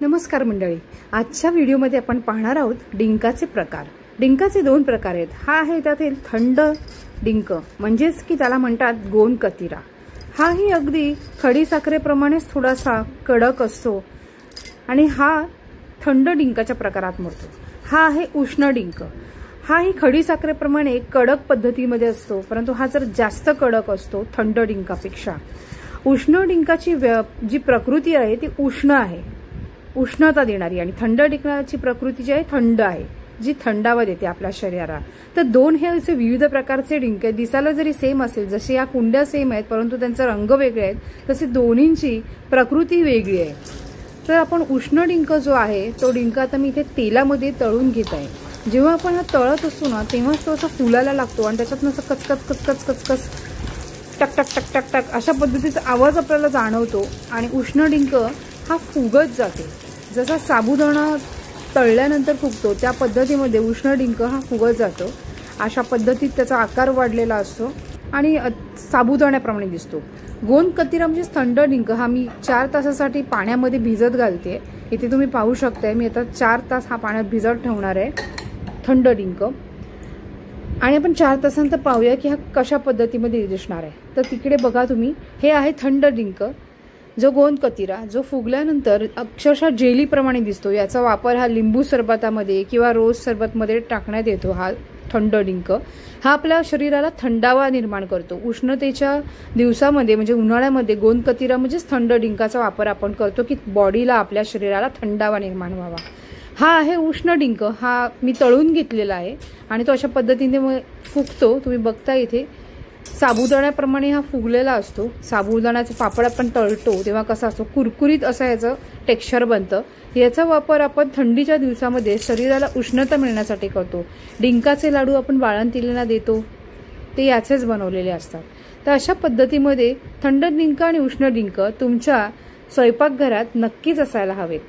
नमस्कार मंडळी, आजच्या व्हिडिओमध्ये आपण पाहणार आहोत डिंकाचे प्रकार। डिंकाचे दोन प्रकार आहेत। हा आहे त्यातील थंड डिंक, म्हणजेच की त्याला म्हणतात गोंद कतिरा। हा ही अगदी खडी साखरेप्रमाणेच थोडासा कडक असतो आणि हा थंड डिंकाच्या प्रकारात मोडतो। हा आहे उष्ण डिंक। हा ही खडी साखरेप्रमाणे कडक पद्धतीमध्ये असतो, परंतु हा जर जास्त कडक असतो थंड डिंकापेक्षा। उष्ण डिंकाची जी प्रकृती आहे ती उष्ण आहे, उष्णता देणारी, आणि थंड डिंकाची प्रकृती जी आहे थंड आहे, जी थंडावा देते आपल्या शरीराला। तर दोन हे असे विविध प्रकारचे डिंक आहेत। दिसायला जरी सेम असेल, जसे या कुंड्या सेम आहेत परंतु त्यांचे रंग वेगळे आहेत, तसे दोन्हींची प्रकृती वेगळी आहे। तर आपण उष्ण डिंक जो आहे तो डिंक आता मी इथे तेलामध्ये तळून घेत आहे। जेव्हा आपण हा तळत असतो ना तेव्हाच तो असा फुलायला लागतो आणि त्याच्यातून असं कचकच कचकच कचकच टक टक टक टक टक अशा पद्धतीचा आवाज आपल्याला जाणवतो आणि उष्ण डिंक हा फुगत जाते। जसा साबुदाणा तळल्यानंतर फुगतो त्या पद्धतीमध्ये उष्ण डिंक हा फुगत जातो। अशा पद्धतीत त्याचा आकार वाढलेला असतो आणि साबुदाण्याप्रमाणे दिसतो। गोंद कतिरा म्हणजे थंड डिंक हा मी 4 तासासाठी पाण्यामध्ये भिजत घालते। इथे तुम्ही पाहू शकताय मी आता 4 तास हा पाण्यात भिजत ठेवणार आहे थंड डिंक। आणि आपण 4 तासांनंतर पाहूया की हा कशा पद्धतीमध्ये दिसणार आहे। तर तिकडे बघा तुम्ही, हे आहे थंड डिंक जो गोंद कतिरा, जो फुगल्यानंतर अक्षरशः जेलीप्रमाणे दिसतो। याचा वापर हा लिंबू सरबतामध्ये किंवा रोज सरबतमध्ये टाकण्यात येतो। हा थंड डिंक हा आपल्या शरीराला थंडावा निर्माण करतो। उष्णतेच्या दिवसामध्ये म्हणजे उन्हाळ्यामध्ये गोंद कतिरा म्हणजेच थंड डिंकाचा वापर आपण करतो की बॉडीला, आपल्या शरीराला थंडावा निर्माण व्हावा। हा आहे उष्ण डिंक, हा मी तळून घेतलेला आहे आणि तो अशा पद्धतीने फुगतो। तुम्ही बघता इथे साबुदाण्याप्रमाणे हा फुगलेला असतो। साबुदाण्याचा पापड आपण तळतो तेव्हा कसा असतो, कुरकुरीत असं याचं टेक्स्चर बनतं। याचा वापर आपण थंडीच्या दिवसामध्ये शरीराला उष्णता मिळण्यासाठी करतो। डिंकाचे लाडू आपण बाळंतिणीला देतो, ते याचेच बनवलेले असतात। तर अशा पद्धतीमध्ये थंड डिंक आणि उष्ण डिंक तुमच्या स्वयंपाकघरात नक्कीच असायला हवेत।